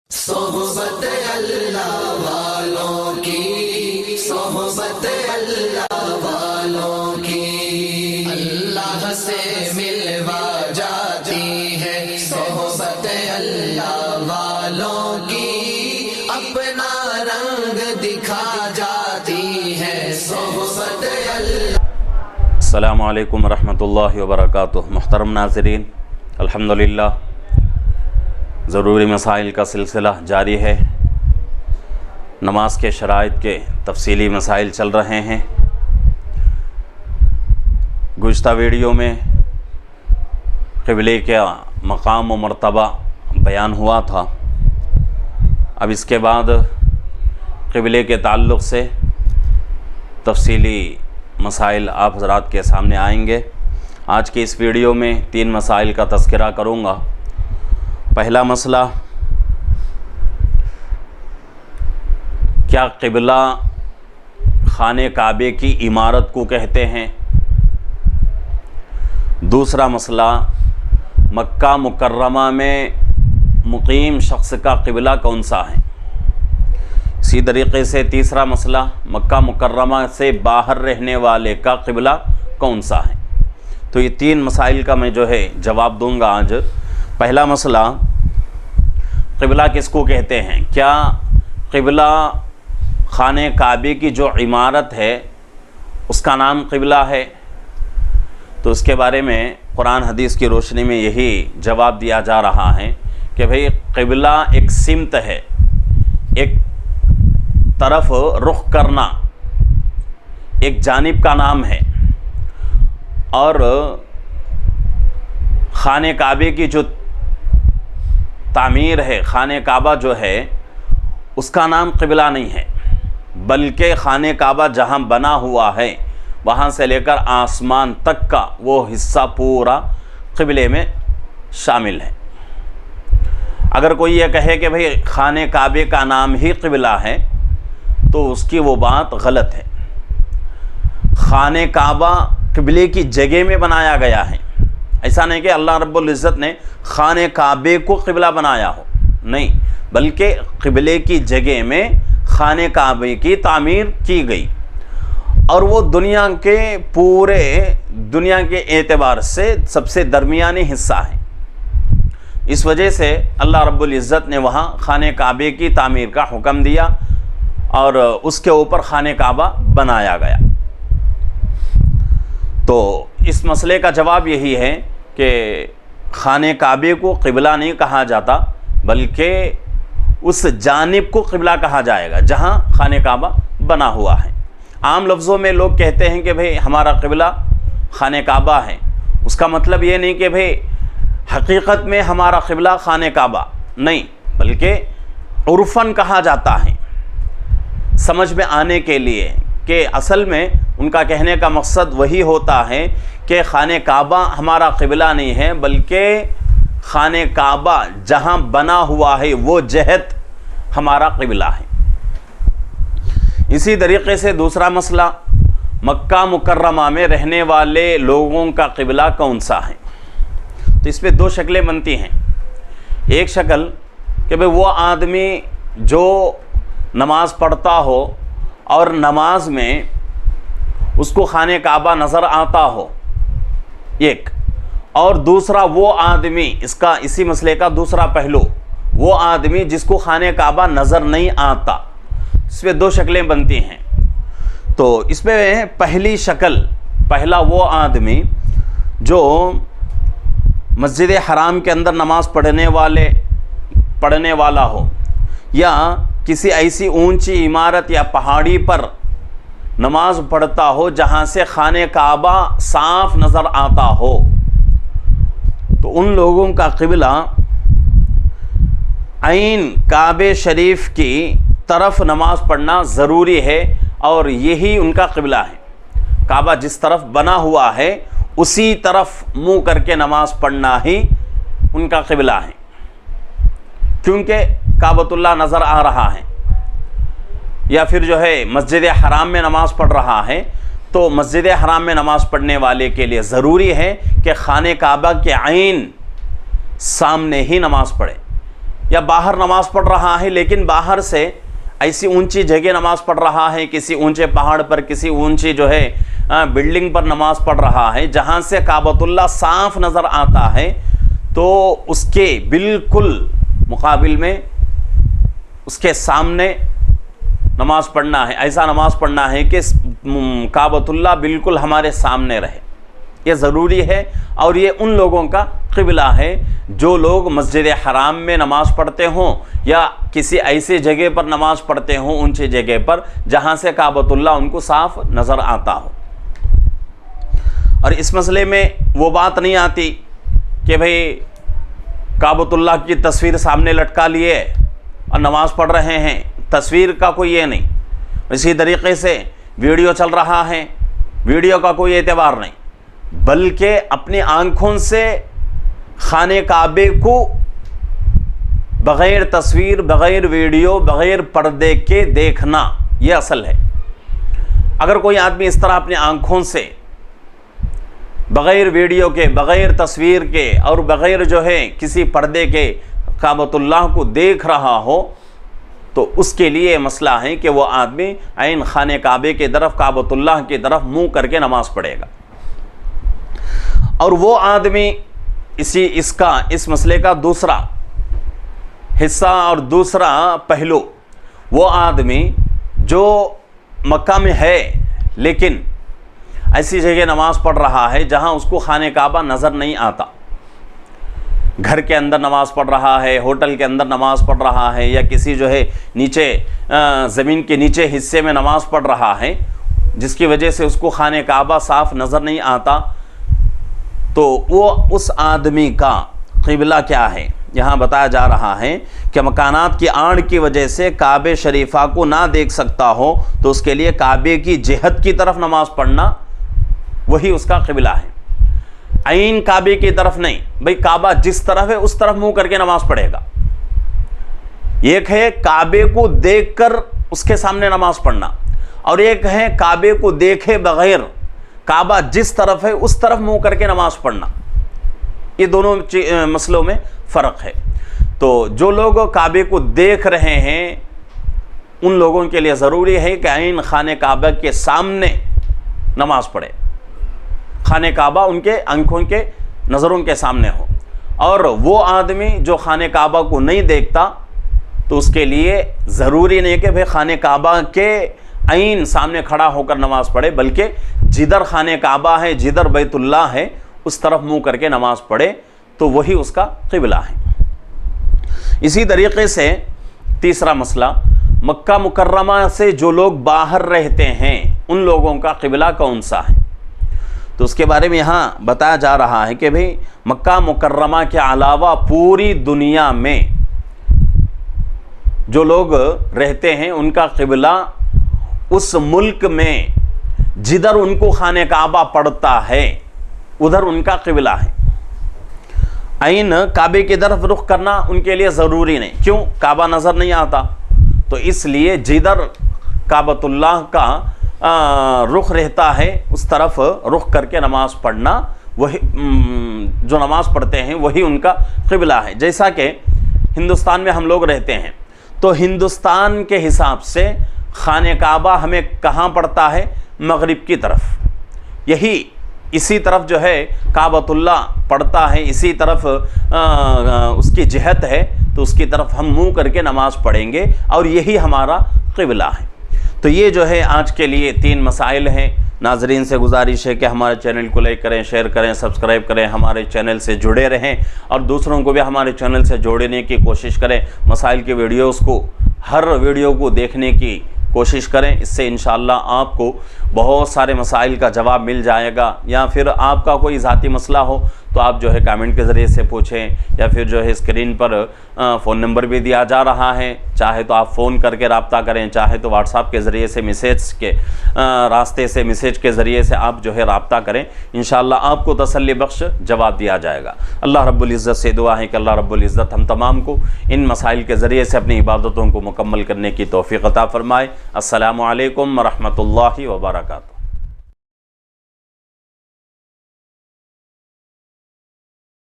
صحبت اللہ والوں کی، صحبت اللہ والوں کی، اللہ سے ملوا جاتی ہے صحبت اللہ والوں کی، اپنا رنگ دکھا جاتی ہے صحبت اللہ۔ السلام علیکم ورحمۃ اللہ وبرکاتہ۔ محترم ناظرین، الحمدللہ ضروری مسائل کا سلسلہ جاری ہے۔ نماز کے شرائط کے تفصیلی مسائل چل رہے ہیں۔ گزشتہ ویڈیو میں قبلے کا مقام و مرتبہ بیان ہوا تھا۔ اب اس کے بعد قبلے کے تعلق سے تفصیلی مسائل آپ حضرات کے سامنے آئیں گے۔ آج کی اس ویڈیو میں 3 مسائل کا تذکرہ کروں گا۔ پہلا مسئلہ، کیا قبلہ خانہ کعبے کی عمارت کو کہتے ہیں؟ دوسرا مسئلہ، مکہ مکرمہ میں مقیم شخص کا قبلہ کون سا ہے؟ اسی طریقے سے تیسرا مسئلہ، مکہ مکرمہ سے باہر رہنے والے کا قبلہ کون سا ہے؟ تو یہ 3 مسائل کا میں جواب دوں گا آج۔ پہلا مسئلہ، قبلہ کس کو کہتے ہیں؟ کیا قبلہ خانہ کعبے کی جو عمارت ہے اس کا نام قبلہ ہے؟ تو اس کے بارے میں قرآن حدیث کی روشنی میں یہی جواب دیا جا رہا ہے کہ بھئی قبلہ ایک سمت ہے، ایک طرف رخ کرنا، ایک جانب کا نام ہے، اور خانہ کعبے کی جو تعمیر ہے، خانہ کعبہ جو ہے اس کا نام قبلہ نہیں ہے، بلکہ خانہ کعبہ جہاں بنا ہوا ہے وہاں سے لے کر آسمان تک کا وہ حصہ پورا قبلے میں شامل ہے۔ اگر کوئی یہ کہے کہ بھئی خانہ کعبے کا نام ہی قبلہ ہے تو اس کی وہ بات غلط ہے۔ خانہ کعبہ قبلے کی جگہ میں بنایا گیا ہے، ایسا نہیں کہ اللہ رب العزت نے خانہ کعبے کو قبلہ بنایا ہو، نہیں، بلکہ قبلے کی جگہ میں خانہ کعبے کی تعمیر کی گئی، اور وہ دنیا کے اعتبار سے سب سے درمیانی حصہ ہے۔ اس وجہ سے اللہ رب العزت نے وہاں خانہ کعبے کی تعمیر کا حکم دیا اور اس کے اوپر خانہ کعبہ بنایا گیا۔ تو اس مسئلے کا جواب یہی ہے کہ خانہ کعبے کو قبلہ نہیں کہا جاتا، بلکہ اس جانب کو قبلہ کہا جائے گا جہاں خانہ کعبہ بنا ہوا ہے۔ عام لفظوں میں لوگ کہتے ہیں کہ بھئی ہمارا قبلہ خانہ کعبہ ہے، اس کا مطلب یہ نہیں کہ بھئی حقیقت میں ہمارا قبلہ خانہ کعبہ نہیں، بلکہ عرفاً کہا جاتا ہے سمجھ میں آنے کے لیے، کہ اصل میں ان کا کہنے کا مقصد وہی ہوتا ہے کہ خانہ کعبہ ہمارا قبلہ نہیں ہے، بلکہ خانہ کعبہ جہاں بنا ہوا ہے وہ جہت ہمارا قبلہ ہے۔ اسی طریقے سے دوسرا مسئلہ، مکہ مکرمہ میں رہنے والے لوگوں کا قبلہ کون سا ہے؟ تو اس پہ 2 شکلیں بنتی ہیں۔ ایک شکل کہ بھئی وہ آدمی جو نماز پڑھتا ہو اور نماز میں اس کو خانہ کعبہ نظر آتا ہو، ایک، اور دوسرا وہ آدمی، اسی مسئلے کا دوسرا پہلو، وہ آدمی جس کو خانہ کعبہ نظر نہیں آتا۔ اس پہ 2 شکلیں بنتی ہیں۔ تو اس پہ پہلی شکل، پہلا وہ آدمی جو مسجد حرام کے اندر نماز پڑھنے والا ہو، یا کسی ایسی اونچی عمارت یا پہاڑی پر نماز پڑھتا ہو جہاں سے خانہ کعبہ صاف نظر آتا ہو، تو ان لوگوں کا قبلہ عین کعبہ شریف کی طرف نماز پڑھنا ضروری ہے، اور یہی ان کا قبلہ ہے۔ کعبہ جس طرف بنا ہوا ہے اسی طرف منہ کر کے نماز پڑھنا ہی ان کا قبلہ ہے، کیونکہ کعبۃ اللہ نظر آ رہا ہے، یا پھر مسجد حرام میں نماز پڑھ رہا ہے، تو مسجد حرام میں نماز پڑھنے والے کے لیے ضروری ہے کہ خانہ کعبہ کے عین سامنے ہی نماز پڑھے، یا باہر نماز پڑھ رہا ہے لیکن باہر سے ایسی اونچی جگہ نماز پڑھ رہا ہے، کسی اونچے پہاڑ پر، کسی اونچی جو ہے بلڈنگ پر نماز پڑھ رہا ہے جہاں سے کعبۃ اللہ صاف نظر آتا ہے، تو اس کے بالکل مقابل میں اس کے سامنے نماز پڑھنا ہے، ایسا نماز پڑھنا ہے کہ کعبۃ اللہ بالکل ہمارے سامنے رہے۔ یہ ضروری ہے، اور یہ ان لوگوں کا قبلہ ہے جو لوگ مسجد حرام میں نماز پڑھتے ہوں یا کسی ایسی جگہ پر نماز پڑھتے ہوں، اونچی جگہ پر جہاں سے کعبۃ اللہ ان کو صاف نظر آتا ہو۔ اور اس مسئلے میں وہ بات نہیں آتی کہ بھئی کعبۃ اللہ کی تصویر سامنے لٹکا لیے اور نماز پڑھ رہے ہیں، تصویر کا کوئی یہ نہیں۔ اسی طریقے سے ویڈیو چل رہا ہے، ویڈیو کا کوئی اعتبار نہیں، بلکہ اپنی آنکھوں سے خانہ کعبے کو بغیر تصویر، بغیر ویڈیو، بغیر پردے کے دیکھنا، یہ اصل ہے۔ اگر کوئی آدمی اس طرح اپنی آنکھوں سے بغیر ویڈیو کے، بغیر تصویر کے اور بغیر جو ہے کسی پردے کے کعبۃ اللہ کو دیکھ رہا ہو تو اس کے لیے مسئلہ ہے کہ وہ آدمی عین خانہ کعبے کی طرف، کعبۃ اللہ کی طرف منہ کر کے نماز پڑھے گا۔ اور وہ آدمی اس مسئلے کا دوسرا حصہ اور دوسرا پہلو، وہ آدمی جو مکہ میں ہے لیکن ایسی جگہ نماز پڑھ رہا ہے جہاں اس کو خانہ کعبہ نظر نہیں آتا، گھر کے اندر نماز پڑھ رہا ہے، ہوٹل کے اندر نماز پڑھ رہا ہے، یا کسی جو ہے نیچے زمین کے نیچے حصے میں نماز پڑھ رہا ہے جس کی وجہ سے اس کو خانہ کعبہ صاف نظر نہیں آتا، تو وہ اس آدمی کا قبلہ کیا ہے؟ یہاں بتایا جا رہا ہے کہ مکانات کی آڑ کی وجہ سے کعبہ شریفہ کو نہ دیکھ سکتا ہو تو اس کے لیے کعبے کی جہت کی طرف نماز پڑھنا وہی اس کا قبلہ ہے، عین کعبے کی طرف نہیں۔ بھئی کعبہ جس طرف ہے اس طرف منہ کر کے نماز پڑھے گا۔ ایک ہے کعبے کو دیکھ کر اس کے سامنے نماز پڑھنا، اور ایک ہے کعبے کو دیکھے بغیر کعبہ جس طرف ہے اس طرف منہ کر کے نماز پڑھنا۔ یہ دونوں مسئلوں میں فرق ہے۔ تو جو لوگ کعبے کو دیکھ رہے ہیں ان لوگوں کے لیے ضروری ہے کہ عین خانہ کعبہ کے سامنے نماز پڑھے، خانہ کعبہ ان کے آنکھوں کے نظروں کے سامنے ہو۔ اور وہ آدمی جو خانہ کعبہ کو نہیں دیکھتا تو اس کے لیے ضروری نہیں کہ بھئی خانہ کعبہ کے عین سامنے کھڑا ہو کر نماز پڑھے، بلکہ جدھر خانہ کعبہ ہے، جدھر بیت اللہ ہے، اس طرف منہ کر کے نماز پڑھے تو وہی اس کا قبلہ ہے۔ اسی طریقے سے تیسرا مسئلہ، مکہ مکرمہ سے جو لوگ باہر رہتے ہیں ان لوگوں کا قبلہ کون سا ہے؟ تو اس کے بارے میں یہاں بتایا جا رہا ہے کہ بھئی مکہ مکرمہ کے علاوہ پوری دنیا میں جو لوگ رہتے ہیں ان کا قبلہ اس ملک میں جدھر ان کو خانہ کعبہ پڑتا ہے ادھر ان کا قبلہ ہے۔ عین کعبے کی طرف رخ کرنا ان کے لیے ضروری نہیں، کیوں؟ کعبہ نظر نہیں آتا، تو اس لیے جدھر کعبۃ اللہ کا رخ رہتا ہے اس طرف رخ کر کے نماز پڑھنا، وہی جو نماز پڑھتے ہیں وہی ان کا قبلہ ہے۔ جیسا کہ ہندوستان میں ہم لوگ رہتے ہیں تو ہندوستان کے حساب سے خانہ کعبہ ہمیں کہاں پڑتا ہے؟ مغرب کی طرف، یہی اسی طرف جو ہے کعبۃ اللہ پڑتا ہے، اسی طرف اس کی جہت ہے، تو اس کی طرف ہم منہ کر کے نماز پڑھیں گے اور یہی ہمارا قبلہ ہے۔ تو یہ جو ہے آج کے لیے 3 مسائل ہیں۔ ناظرین سے گزارش ہے کہ ہمارے چینل کو لائک کریں، شیئر کریں، سبسکرائب کریں، ہمارے چینل سے جڑے رہیں اور دوسروں کو بھی ہمارے چینل سے جوڑنے کی کوشش کریں۔ مسائل کی ویڈیوز کو، ہر ویڈیو کو دیکھنے کی کوشش کریں، اس سے انشاءاللہ آپ کو بہت سارے مسائل کا جواب مل جائے گا۔ یا پھر آپ کا کوئی ذاتی مسئلہ ہو تو آپ جو ہے کامنٹ کے ذریعے سے پوچھیں، یا پھر جو ہے اسکرین پر فون نمبر بھی دیا جا رہا ہے، چاہے تو آپ فون کر کے رابطہ کریں، چاہے تو واٹس ایپ کے ذریعے سے میسیج کے ذریعے سے آپ جو ہے رابطہ کریں، انشاءاللہ آپ کو تسلی بخش جواب دیا جائے گا۔ اللہ رب العزت سے دعا ہے کہ اللہ رب العزت ہم تمام کو ان مسائل کے ذریعے سے اپنی عبادتوں کو مکمل کرنے کی توفیق عطا فرمائے۔ السلام علیکم ورحمۃ اللہ وبرکاتہ۔